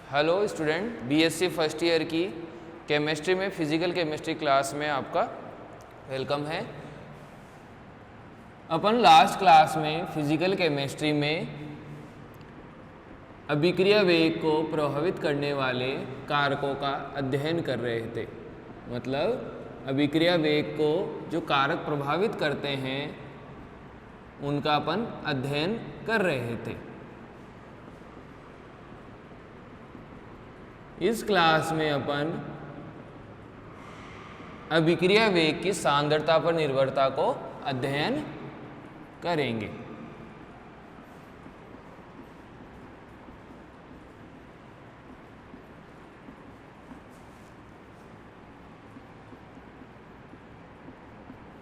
Hello student, BSc first year की chemistry में physical chemistry class में आपका वेलकम है। अपन लास्ट क्लास में फिजिकल केमिस्ट्री में अभिक्रिया वेग को प्रभावित करने वाले कारकों का अध्ययन कर रहे थे। मतलब अभिक्रिया वेग को जो कारक प्रभावित करते हैं उनका अपन अध्ययन कर रहे थे। इस क्लास में अपन अभिक्रिया वेग की सांद्रता पर निर्भरता को अध्ययन करेंगे।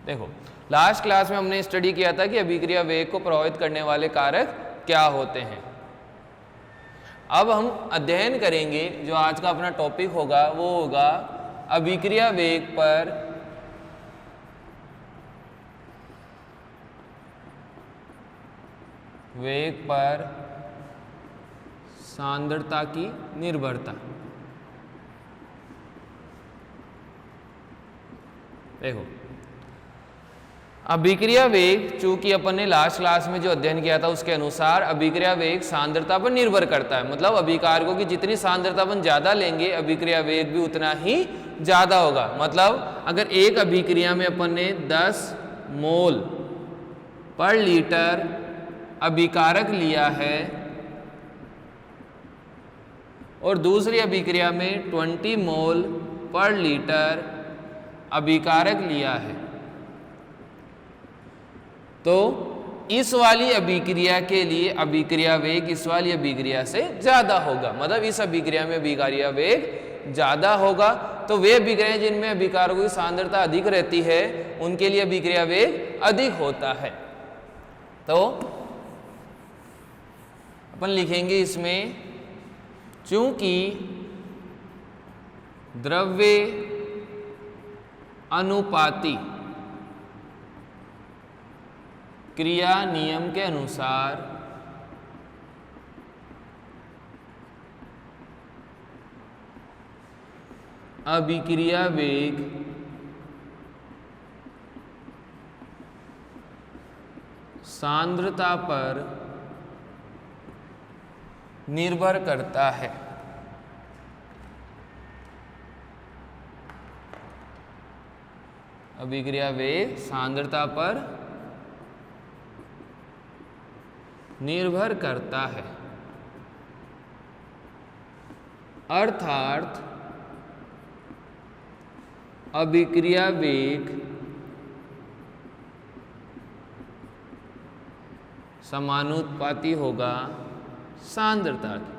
देखो, लास्ट क्लास में हमने स्टडी किया था कि अभिक्रिया वेग को प्रभावित करने वाले कारक क्या होते हैं। अब हम अध्ययन करेंगे, जो आज का अपना टॉपिक होगा वो होगा अभिक्रिया वेग पर सांद्रता की निर्भरता। देखो, अभिक्रिया वेग, चूंकि अपन ने लास्ट क्लास में जो अध्ययन किया था उसके अनुसार अभिक्रिया वेग सांद्रता पर निर्भर करता है। मतलब अभिकारकों की जितनी सांद्रता अपन ज्यादा लेंगे अभिक्रिया वेग भी उतना ही ज्यादा होगा। मतलब अगर एक अभिक्रिया में अपन ने 10 मोल पर लीटर अभिकारक लिया है और दूसरी अभिक्रिया में 20 मोल पर लीटर अभिकारक लिया है, तो इस वाली अभिक्रिया के लिए अभिक्रिया वेग इस वाली अभिक्रिया से ज्यादा होगा। मतलब इस अभिक्रिया में अभिक्रिया वेग ज्यादा होगा, तो वे अभिक्रियाएं जिनमें अभिकारकों की सांद्रता अधिक रहती है उनके लिए अभिक्रिया वेग अधिक होता है। तो अपन लिखेंगे इसमें, चूंकि द्रव्य अनुपाती क्रिया नियम के अनुसार अभिक्रिया वेग सांद्रता पर निर्भर करता है। अभिक्रिया वेग सांद्रता पर निर्भर करता है, अर्थात अभिक्रिया वेग समानुपाती होगा सांद्रता की।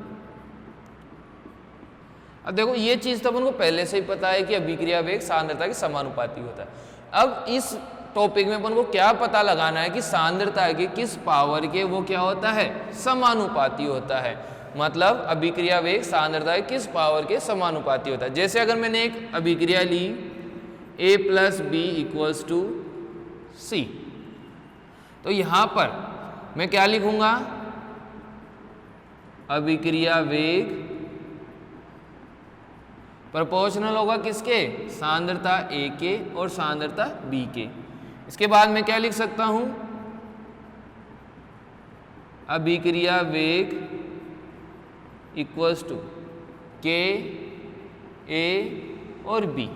अब देखो, ये चीज तो अपन को पहले से ही पता है कि अभिक्रिया वेग सांद्रता के समानुपाती होता है। अब इस टॉपिक में अपन को क्या पता लगाना है कि सांद्रता के किस पावर के वो क्या होता है, समानुपाती होता है। मतलब अभिक्रिया वेग सांद्रता के किस पावर के समानुपाती होता है। जैसे अगर मैंने एक अभिक्रिया ली A + B = C, तो यहां पर मैं क्या लिखूंगा, अभिक्रिया वेग प्रोपोर्शनल होगा किसके, सांद्रता A के और सांद्रता B के। इसके बाद मैं क्या लिख सकता हूं, अभिक्रिया वेग = K A और B।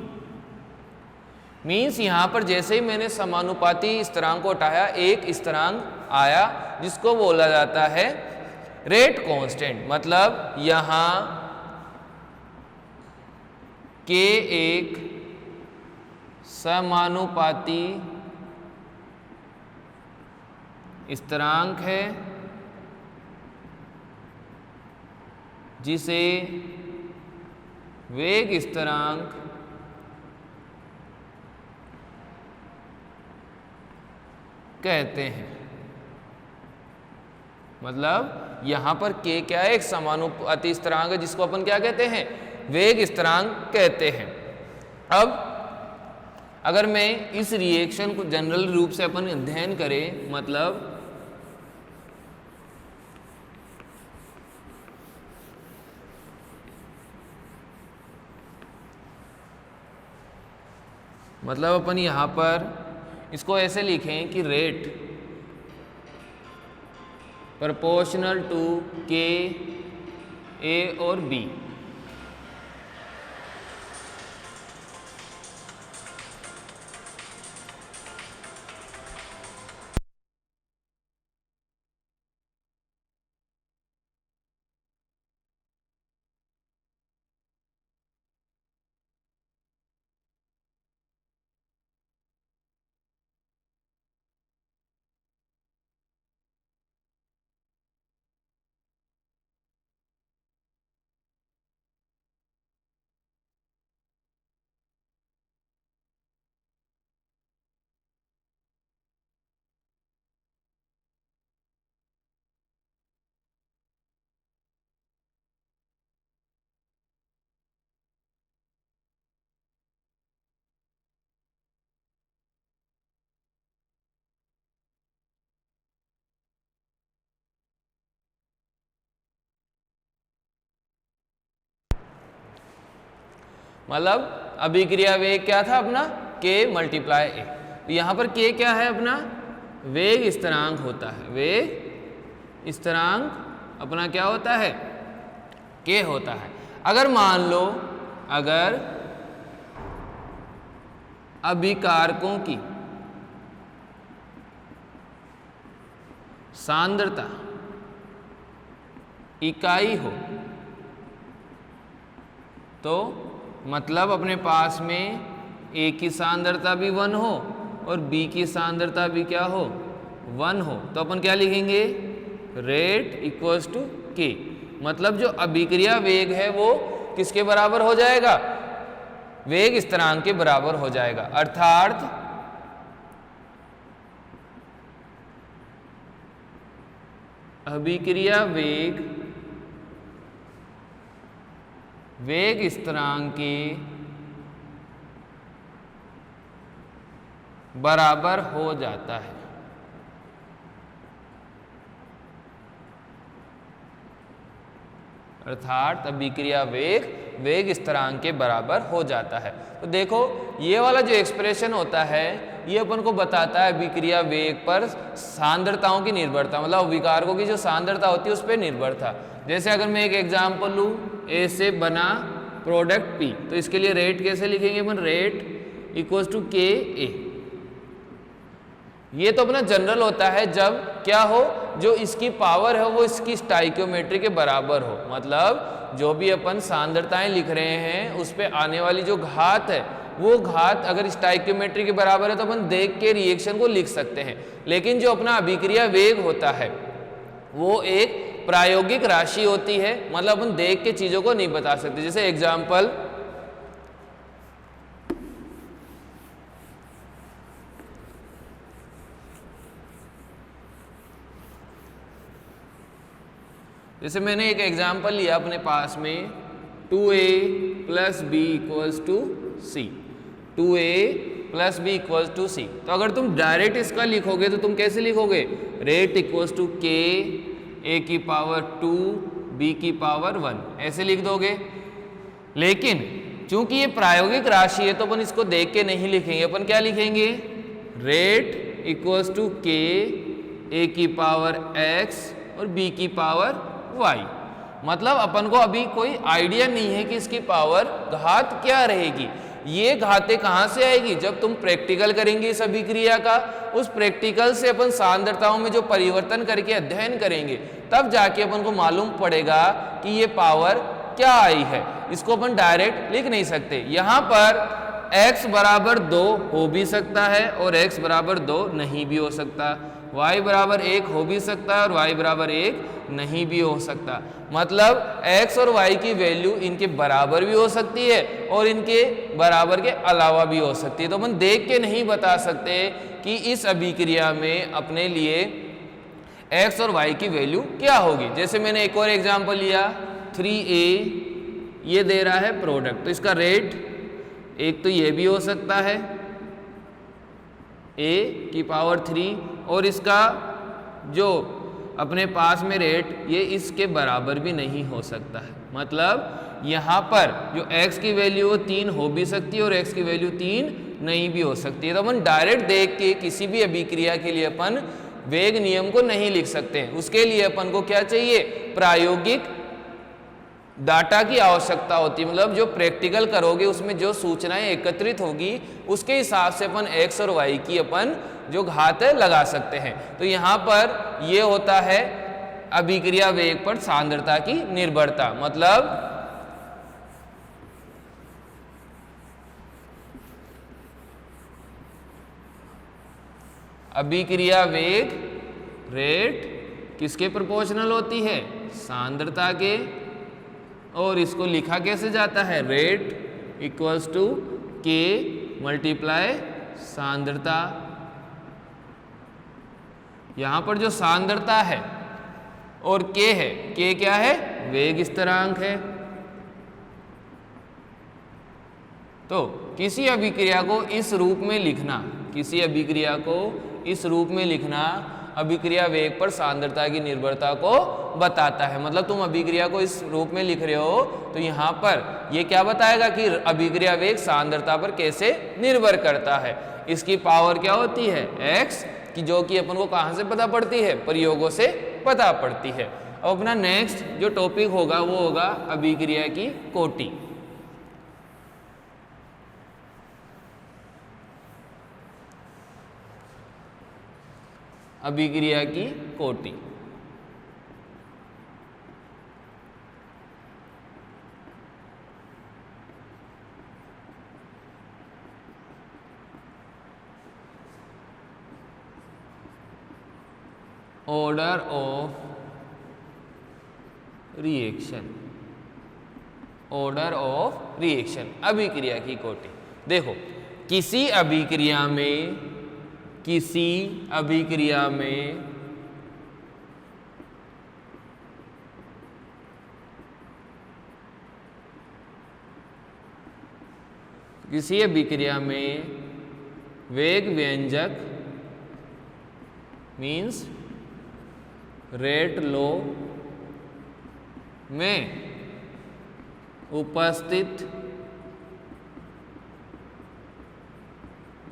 मीन्स यहां पर जैसे ही मैंने समानुपाती स्थिरांक को हटाया, एक स्थिरांक आया जिसको बोला जाता है रेट कांस्टेंट। मतलब यहां K एक समानुपाती स्थिरांक है जिसे वेग स्थिरांक कहते हैं। मतलब यहां पर K क्या है, एक समानुपाती स्थिरांक है जिसको अपन क्या कहते हैं, वेग स्थिरांक कहते हैं। अब अगर मैं इस रिएक्शन को जनरल रूप से अपन अध्ययन करें, मतलब मतलब अपन यहाँ पर इसको ऐसे लिखें कि रेट प्रोपोर्शनल टू के ए और बी। मतलब अभिक्रिया वेग क्या था अपना k मल्टीप्लाई ए। तो यहाँ पर k क्या है अपना वेग स्थिरांक होता है। वेग स्थिरांक अपना क्या होता है k होता है। अगर मान लो अगर अभिकारकों की सांद्रता इकाई हो तो मतलब अपने पास में A की सांद्रता भी 1 हो और B की सांद्रता भी क्या हो 1 हो, तो अपन क्या लिखेंगे रेट इक्वल्स टू K। मतलब जो अभिक्रिया वेग है वो किसके बराबर हो जाएगा, वेग स्थिरांक के बराबर हो जाएगा। अर्थात अभिक्रिया वेग वेग स्थिरांक के बराबर हो जाता है। अर्थात अभिक्रिया वेग स्थिरांक के बराबर हो जाता है। तो देखो ये वाला जो एक्सप्रेशन होता है ये अपन को बताता है अभिक्रिया वेग पर सांद्रताओं की निर्भरता, मतलब अभिकारकों की जो सांद्रता होती है उस पर निर्भरता। जैसे अगर मैं एक एग्जांपल लूँ, ए से बना प्रोडक्ट पी, तो इसके लिए रेट कैसे लिखेंगे अपन, रेट इक्वल्स टू के ए। ये तो अपना जनरल होता है जब क्या हो, जो इसकी पावर है वो इसकी स्टाइकियोमेट्री के बराबर हो। मतलब जो भी अपन सांद्रताएं लिख रहे हैं उस पे आने वाली जो घात है वो घात अगर स्टाइकियोमेट्री के बराबर है तो अपन देख के रिएक्शन को लिख सकते हैं। लेकिन जो अपना अभिक्रिया वेग होता है वो एक प्रायोगिक राशि होती है, मतलब अपन देख के चीजों को नहीं बता सकते। जैसे एग्जाम्पल, जैसे मैंने एक एग्जाम्पल लिया अपने पास में 2a plus B equals to C, 2a plus B equals to C. तो अगर तुम डायरेक्ट इसका लिखोगे तो तुम कैसे लिखोगे, रेट इक्वल्स टू के ए की पावर 2 बी की पावर 1, ऐसे लिख दोगे। लेकिन चूंकि ये प्रायोगिक राशि है तो अपन इसको देख के नहीं लिखेंगे, अपन क्या लिखेंगे, रेट इक्वल्स टू के ए की पावर x और b की पावर y। मतलब अपन को अभी कोई आइडिया नहीं है कि इसकी पावर घात क्या रहेगी। ये घातें कहाँ से आएगी, जब तुम प्रैक्टिकल करेंगे इस अभिक्रिया का, उस प्रैक्टिकल से अपन सांद्रताओं में जो परिवर्तन करके अध्ययन करेंगे तब जाके अपन को मालूम पड़ेगा कि ये पावर क्या आई है। इसको अपन डायरेक्ट लिख नहीं सकते। यहाँ पर x बराबर 2 हो भी सकता है और x बराबर 2 नहीं भी हो सकता, y बराबर 1 हो भी सकता है और y बराबर 1 नहीं भी हो सकता। मतलब x और y की वैल्यू इनके बराबर भी हो सकती है और इनके बराबर के अलावा भी हो सकती है। तो अपन देख के नहीं बता सकते कि इस अभिक्रिया में अपने लिए x और y की वैल्यू क्या होगी। जैसे मैंने एक और एग्जांपल लिया, 3a ये दे रहा है प्रोडक्ट, तो इसका रेट एक तो ये भी हो सकता है a की पावर 3 और इसका जो अपने पास में रेट ये इसके बराबर भी नहीं हो सकता है। मतलब यहाँ पर जो x की वैल्यू वो 3 हो भी सकती है और x की वैल्यू 3 नहीं भी हो सकती है। तो अपन डायरेक्ट देख के किसी भी अभिक्रिया के लिए अपन वेग नियम को नहीं लिख सकते हैं। उसके लिए अपन को क्या चाहिए, प्रायोगिक डाटा की आवश्यकता होती है। मतलब जो प्रैक्टिकल करोगे उसमें जो सूचनाएं एकत्रित होगी उसके हिसाब से अपन x और y की अपन जो घात है लगा सकते हैं। तो यहाँ पर ये होता है अभिक्रिया वेग पर सांद्रता की निर्भरता। मतलब अभिक्रिया वेग रेट किसके प्रोपोर्शनल होती है, सांद्रता के। और इसको लिखा कैसे जाता है, रेट इक्वल्स टू के मल्टीप्लाई सांद्रता। यहां पर जो सांद्रता है और के है, के क्या है, वेग स्थिरांक है। तो किसी अभिक्रिया को इस रूप में लिखना, किसी अभिक्रिया को इस रूप में लिखना अभिक्रिया वेग पर सांद्रता की निर्भरता को बताता है। मतलब तुम अभिक्रिया को इस रूप में लिख रहे हो तो यहाँ पर ये क्या बताएगा कि अभिक्रिया वेग सांद्रता पर कैसे निर्भर करता है। इसकी पावर क्या होती है, x, कि जो कि अपन को कहाँ से पता पड़ती है, प्रयोगों से पता पड़ती है। अब अपना नेक्स्ट जो टॉपिक होगा वो होगा अभिक्रिया की कोटि। अभिक्रिया की कोटि order of reaction, order of reaction, अभिक्रिया की कोटि। देखो किसी अभिक्रिया में, किसी अभिक्रिया में किसी अभिक्रिया में वेग व्यंजक मीन्स रेट लॉ में उपस्थित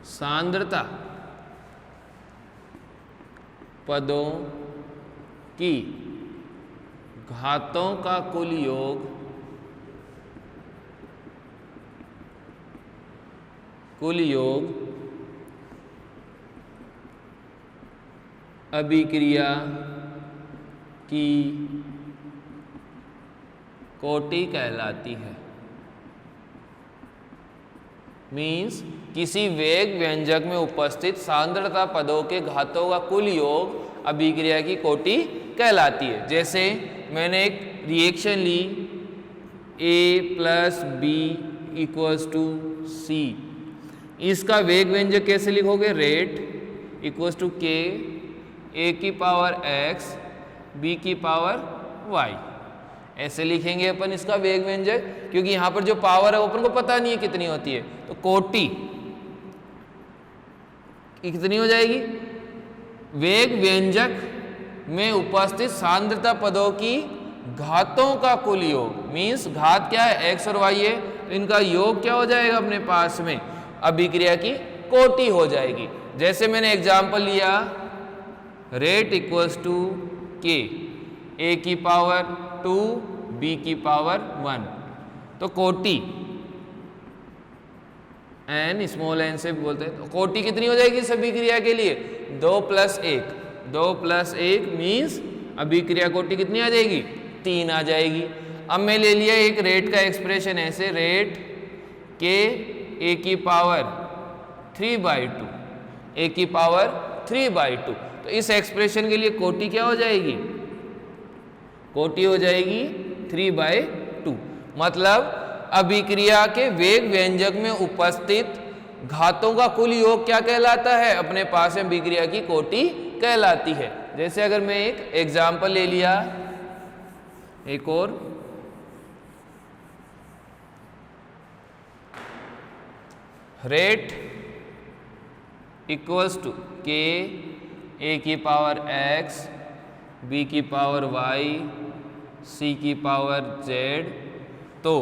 सांद्रता पदों की घातों का कुल योग अभिक्रिया की कोटि कहलाती है। मीन्स किसी वेग व्यंजक में उपस्थित सांद्रता पदों के घातों का कुल योग अभिक्रिया की कोटि कहलाती है। जैसे मैंने एक रिएक्शन ली A plus B equals to C, इसका वेग व्यंजक कैसे लिखोगे, रेट इक्वल्स टू के, A की पावर x, B की पावर y, ऐसे लिखेंगे अपन इसका वेग व्यंजक। क्योंकि यहाँ पर जो पावर है वो अपन को पता नहीं है कितनी होती है, तो कोटि कितनी हो जाएगी, वेग व्यंजक में उपस्थित सांद्रता पदों की घातों का कुल योग। मीन्स घात क्या है, x और y है, तो इनका योग क्या हो जाएगा अपने पास में, अभिक्रिया की कोटि हो जाएगी। जैसे मैंने एग्जाम्पल लिया रेट इक्वल्स टू के, A की पावर 2, B की पावर 1, तो कोटि n स्मॉल n से बोलते हैं। तो कोटि कितनी हो जाएगी इस अभिक्रिया के लिए, 2 प्लस 1, 2 प्लस 1 मीन्स अभिक्रिया कोटि कितनी आ जाएगी, 3 आ जाएगी। अब मैं ले लिया एक रेट का एक्सप्रेशन ऐसे, रेट के A की पावर 3/2, A की पावर 3/2, तो इस एक्सप्रेशन के लिए कोटि क्या हो जाएगी, कोटि हो जाएगी 3/2। मतलब अभिक्रिया के वेग व्यंजक में उपस्थित घातों का कुल योग क्या कहलाता है, अपने पास में अभिक्रिया की कोटि कहलाती है। जैसे अगर मैं एक एग्जाम्पल ले लिया, एक और रेट इक्वल्स टू के, A की पावर x, B की पावर y, C की पावर z, तो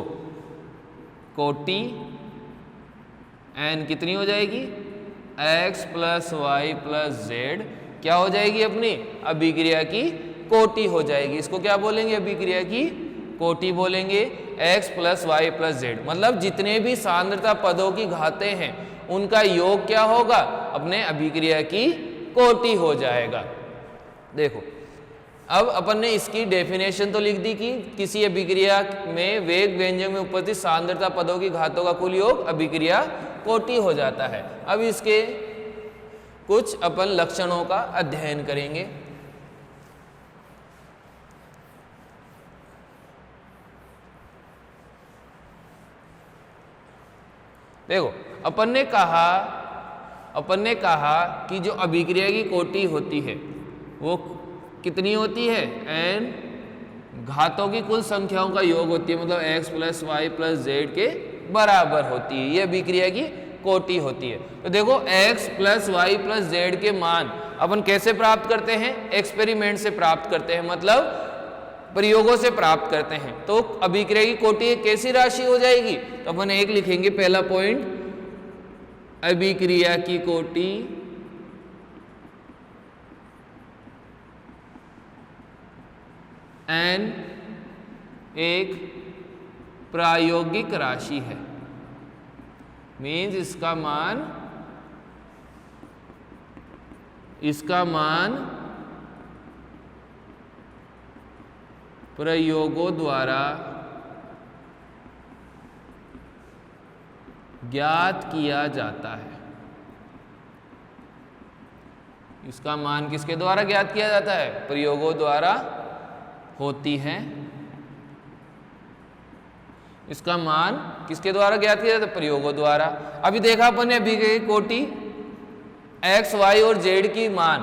कोटि एन कितनी हो जाएगी, x plus y plus z क्या हो जाएगी, अपनी अभिक्रिया की कोटि हो जाएगी। इसको क्या बोलेंगे, अभिक्रिया की कोटि बोलेंगे। X plus y plus z मतलब जितने भी सांद्रता पदों की घातें हैं उनका योग क्या होगा, अपने अभिक्रिया की कोटि हो जाएगा। देखो अब अपन ने इसकी डेफिनेशन तो लिख दी कि किसी अभिक्रिया में वेग व्यंजक में उपस्थित सांद्रता पदों की घातों का कुल योग अभिक्रिया कोटि हो जाता है। अब इसके कुछ अपन लक्षणों का अध्ययन करेंगे। देखो अपन ने कहा कि जो अभिक्रिया की कोटि होती है वो कितनी होती है, एन घातों की कुल संख्याओं का योग होती है, मतलब x plus y plus z के बराबर होती है, ये अभिक्रिया की कोटि होती है। तो देखो x plus y plus z के मान अपन कैसे प्राप्त करते हैं, एक्सपेरिमेंट से प्राप्त करते हैं, मतलब प्रयोगों से प्राप्त करते हैं। तो अभिक्रिया की कोटि एक कैसी राशि हो जाएगी, तो अपन एक लिखेंगे पहला पॉइंट, अभिक्रिया की कोटि n एक प्रायोगिक राशि है, मीन्स इसका मान प्रयोगों द्वारा ज्ञात किया जाता है। इसका मान किसके द्वारा ज्ञात किया जाता है, प्रयोगों द्वारा होती है। इसका मान किसके द्वारा ज्ञात किया जाता है, प्रयोगों द्वारा। अभी देखा अपन ने अभिक्रिया की कोटि एक्स वाई और जेड की मान,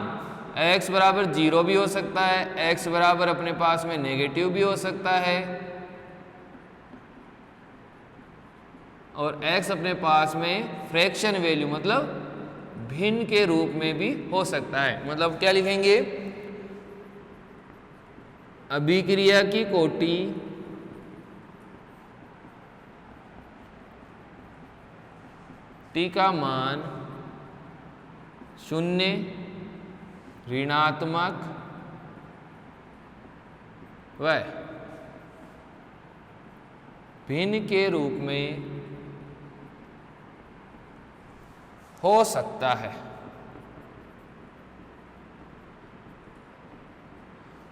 x बराबर 0 भी हो सकता है, x बराबर अपने पास में नेगेटिव भी हो सकता है, और x अपने पास में फ्रैक्शन वैल्यू मतलब भिन्न के रूप में भी हो सकता है। मतलब क्या लिखेंगे, अभिक्रिया की कोटि टी का मान 0, ऋणात्मक व भिन्न के रूप में हो सकता है।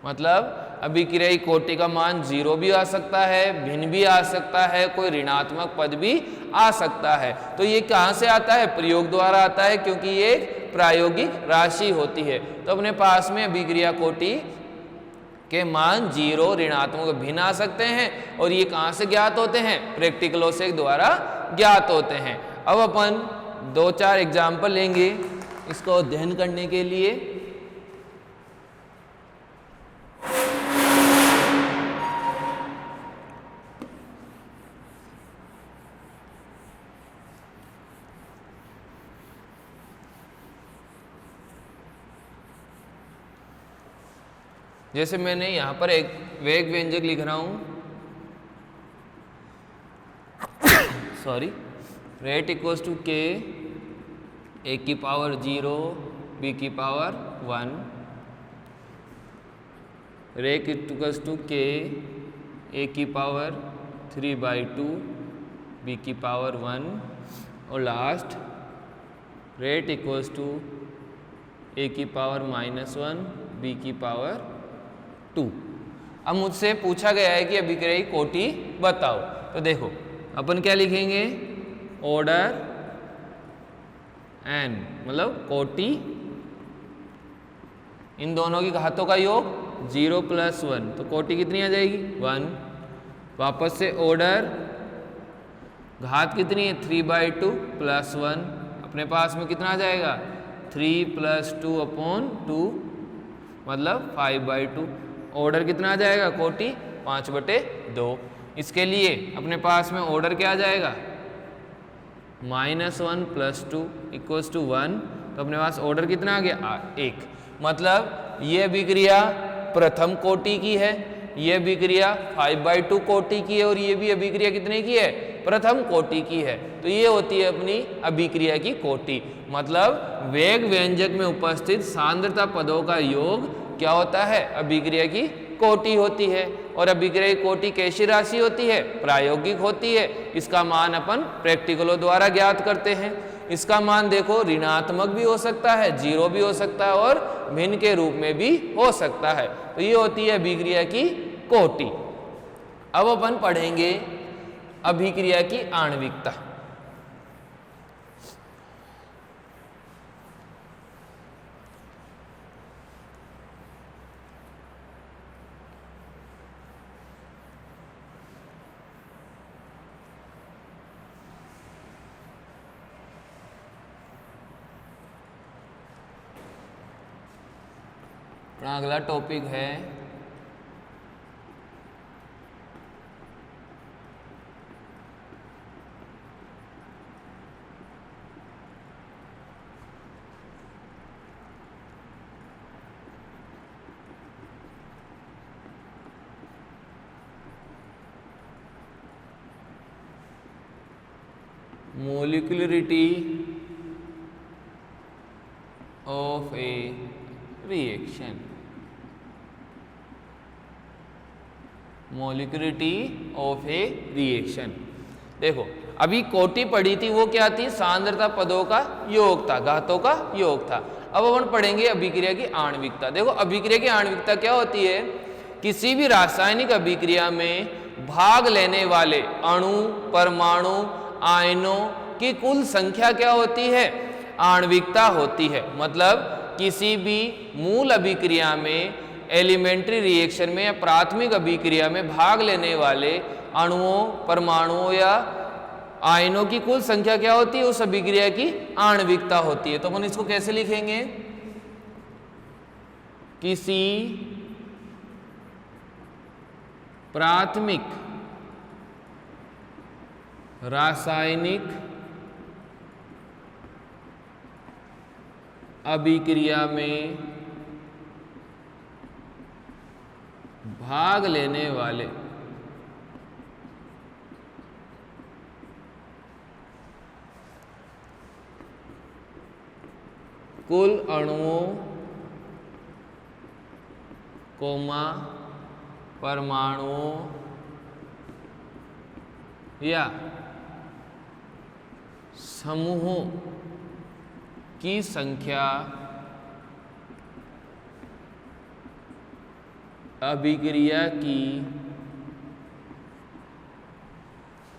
मतलब अभिक्रिया की कोटि का मान 0 भी आ सकता है, भिन्न भी आ सकता है, कोई ऋणात्मक पद भी आ सकता है। तो ये कहाँ से आता है, प्रयोग द्वारा आता है, क्योंकि ये एक प्रायोगिक राशि होती है। तो अपने पास में अभिक्रिया कोटि के मान 0, ऋणात्मक, भिन्न आ सकते हैं, और ये कहाँ से ज्ञात होते हैं, प्रैक्टिकलों से द्वारा ज्ञात होते हैं। अब अपन 2-4 एग्जाम्पल लेंगे इसको अध्ययन करने के लिए। जैसे मैंने यहाँ पर एक वेग व्यंजक लिख रहा हूँ, sorry, rate equals to k a की पावर 0 b की power 1, rate equals to k a की पावर 3/2 b की पावर 1, और last rate equals to a की पावर -1 b की पावर 2। अब मुझसे पूछा गया है कि अभिक्रिया की कोटि बताओ। तो देखो अपन क्या लिखेंगे, ऑर्डर n मतलब कोटि इन दोनों की घातों का योग 0 + 1, तो कोटि कितनी आ जाएगी, 1। वापस से ऑर्डर घात कितनी है, 3/2 + 1, अपने पास में कितना आ जाएगा, 3 + 2/2 मतलब 5/2। ऑर्डर कितना आ जाएगा, कोटि 5/2। इसके लिए अपने पास में ऑर्डर क्या आ जाएगा, -1 + 2 = 1, तो अपने पास ऑर्डर कितना आ गया, 1। मतलब ये अभिक्रिया प्रथम कोटि की है, ये अभिक्रिया 5/2 कोटि की है, और ये भी अभिक्रिया कितने की है, प्रथम कोटि की है। तो ये होती है अपनी अभिक्रिया की कोटि। मतलब वेग व्यंजक में उपस्थित सांद्रता पदों का योग क्या होता है? अभिक्रिया की कोटि होती है। और अभिक्रिया की कोटि कैसी राशि होती है? प्रायोगिक होती है। इसका मान अपन प्रैक्टिकलों द्वारा ज्ञात करते हैं। इसका मान देखो ऋणात्मक भी हो सकता है, जीरो भी हो सकता है और भिन्न के रूप में भी हो सकता है। तो ये होती है अभिक्रिया की कोटि। अब अपन पढ़ेंगे अभिक्रिया की आणविकता। अगला टॉपिक है molecularity of a reaction। Molecularity of A reaction. देखो अभी कोटि पढ़ी थी, वो क्या थी? सांद्रता पदों का योग था, घातों का योग था। अब अपन पढ़ेंगे अभिक्रिया की आणविकता। देखो अभिक्रिया की आणविकता क्या होती है? किसी भी रासायनिक अभिक्रिया में भाग लेने वाले अणु, परमाणु, आयनों की कुल संख्या क्या होती है? आणविकता होती है। मतलब किसी भी मूल अभिक्रिया में, एलिमेंट्री रिएक्शन में या प्राथमिक अभिक्रिया में भाग लेने वाले अणुओं, परमाणुओं या आयनों की कुल संख्या क्या होती है? उस अभिक्रिया की आणविकता होती है। तो अपन इसको कैसे लिखेंगे? किसी प्राथमिक रासायनिक अभिक्रिया में भाग लेने वाले कुल अणुओं, कोमा परमाणुओं या समूहों की संख्या अभिक्रिया की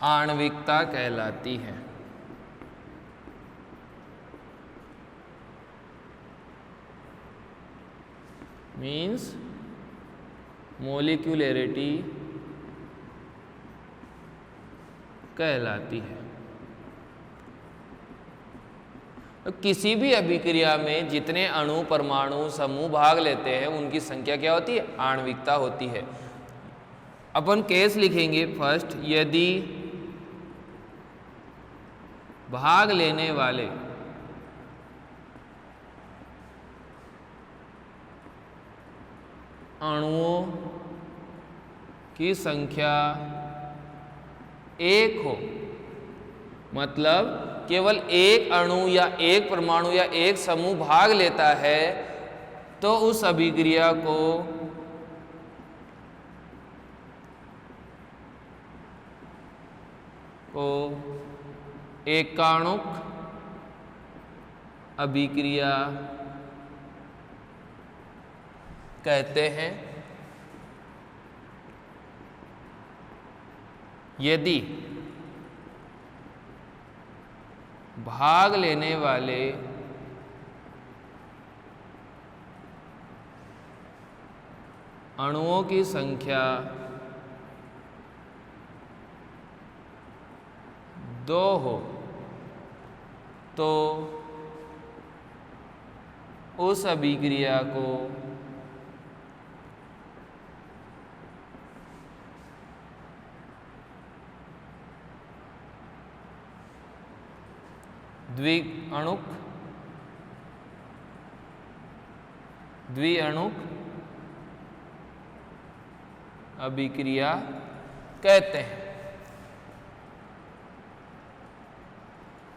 आणविकता कहलाती है। मीन्स मोलिक्युलरिटी कहलाती है। तो किसी भी अभिक्रिया में जितने अणु, परमाणु, समूह भाग लेते हैं उनकी संख्या क्या होती है? आणविकता होती है। अपन केस लिखेंगे फर्स्ट। यदि भाग लेने वाले अणुओं की संख्या एक हो, मतलब केवल एक अणु या एक परमाणु या एक समूह भाग लेता है, तो उस अभिक्रिया को एकाणुक अभिक्रिया कहते हैं। यदि भाग लेने वाले अणुओं की संख्या 2 हो, तो उस अभिक्रिया को द्विअणुक अभिक्रिया कहते हैं।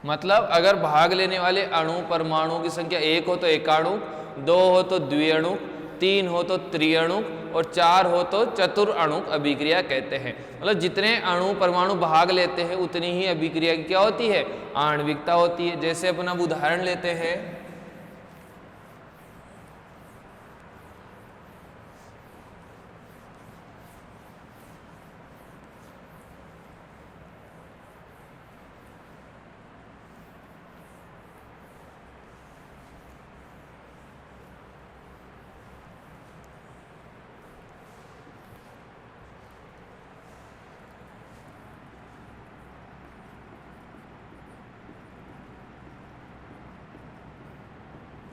मतलब अगर भाग लेने वाले अणु परमाणु की संख्या 1 हो तो एकाणुक, 2 हो तो द्विअणुक, 3 हो तो त्रिअणुक और 4 हो तो चतुर्अणुक अभिक्रिया कहते हैं। मतलब जितने अणु परमाणु भाग लेते हैं उतनी ही अभिक्रिया की क्या होती है, आणविकता होती है। जैसे अपन अब उदाहरण लेते हैं,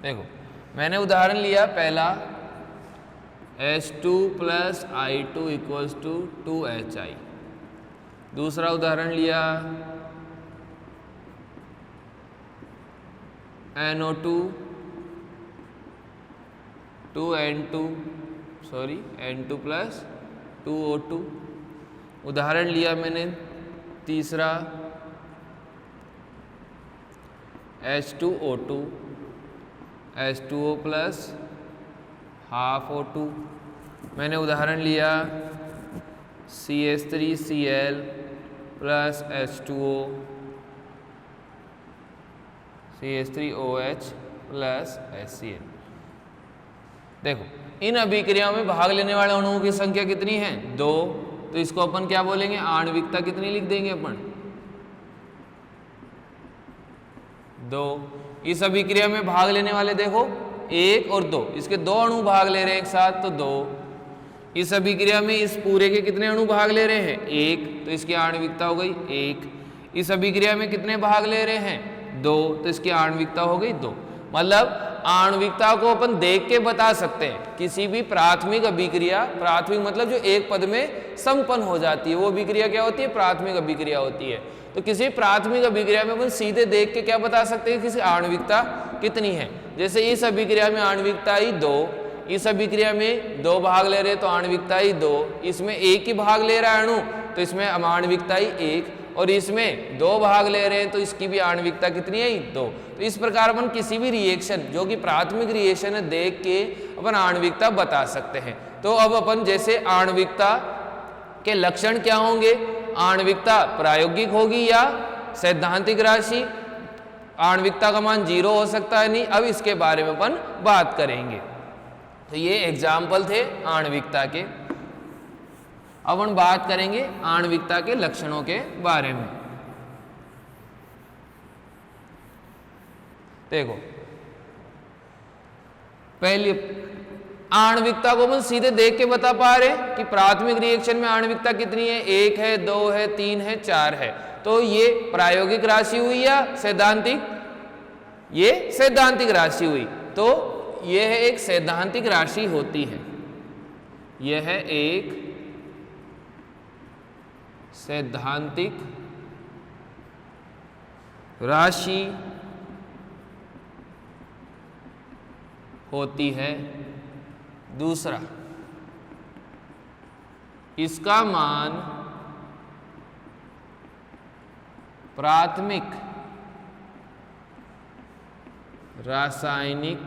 देखो मैंने उदाहरण लिया पहला H2 + I2 = 2HI। दूसरा उदाहरण लिया NO2 N2 + 2O2। उदाहरण लिया मैंने तीसरा H2O2 H2O + ½ O2। मैंने उदाहरण लिया CH3Cl + H2O CH3OH + HCl। देखो इन अभिक्रियाओं में भाग लेने वाले अणुओं की संख्या कितनी है, 2। तो इसको अपन क्या बोलेंगे, आणविकता कितनी लिख देंगे अपन, 2। इस अभिक्रिया में भाग लेने वाले देखो 1 और 2, इसके 2 अणु भाग ले रहे हैं एक साथ तो 2। इस अभिक्रिया में इस पूरे के कितने अणु भाग ले रहे हैं, 1, तो इसकी आणविकता हो गई 1। इस अभिक्रिया में कितने भाग ले रहे हैं, 2, तो इसकी आणविकता हो गई 2। मतलब आणविकता को अपन देख के बता सकते हैं। किसी भी प्राथमिक अभिक्रिया, प्राथमिक मतलब जो एक पद में संपन्न हो जाती है वो अभिक्रिया क्या होती है, प्राथमिक अभिक्रिया होती है। तो किसी प्राथमिक अभिक्रिया में अपन सीधे देख के क्या बता सकते हैं, किसी आणविकता कितनी है। जैसे इस अभिक्रिया में आणविकता ही 2, इस अभिक्रिया में 2 भाग ले रहे तो आणविकता ही 2, इसमें 1 ही भाग ले रहा है अणु तो इसमें आणविकता ही 1, और इसमें 2 भाग ले रहे हैं तो इसकी भी आणविकता कितनी है, 2। तो इस प्रकार अपन किसी भी रिएक्शन जो कि प्राथमिक रिएक्शन है देख के अपन आणविकता बता सकते हैं। तो अब अपन जैसे आणविकता के लक्षण क्या होंगे, आणविकता प्रायोगिक होगी या सैद्धांतिक राशि, आणविकता का मान 0 हो सकता है नहीं। अब इसके बारे में अपन बात करेंगे। तो ये एग्जाम्पल थे आणविकता के। अब हम बात करेंगे आणविकता के लक्षणों के बारे में। देखो पहली आणविकता को हम सीधे देख के बता पा रहे कि प्राथमिक रिएक्शन में आणविकता कितनी है, 1 है, 2 है, 3 है, 4 है। तो ये प्रायोगिक राशि हुई या सैद्धांतिक, ये सैद्धांतिक राशि हुई। तो यह एक सैद्धांतिक राशि होती है, यह एक सैद्धांतिक राशि होती है। दूसरा, इसका मान प्राथमिक रासायनिक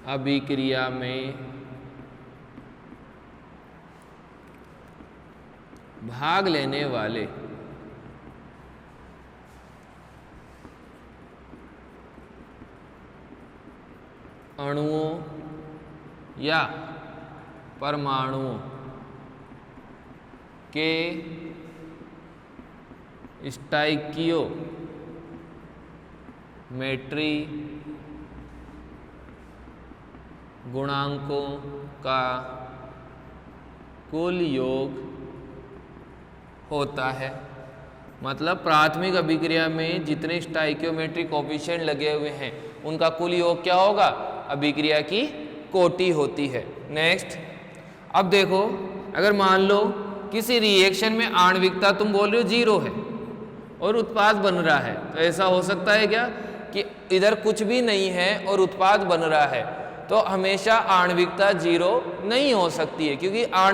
अभिक्रिया में भाग लेने वाले अणुओं या परमाणुओं के स्टोइकियोमेट्री गुणांकों का कुल योग होता है। मतलब प्राथमिक अभिक्रिया में जितने स्टोइकियोमेट्रिक कोएफिशिएंट लगे हुए हैं उनका कुल योग क्या होगा, अभिक्रिया की कोटि होती है। नेक्स्ट, अब देखो अगर मान लो किसी रिएक्शन में आणविकता तुम बोल रहे हो 0 है और उत्पाद बन रहा है, तो ऐसा हो सकता है क्या कि इधर कुछ भी नहीं है और उत्पाद बन रहा है, तो हमेशा आणविकता 0 नहीं हो सकती है, क्योंकि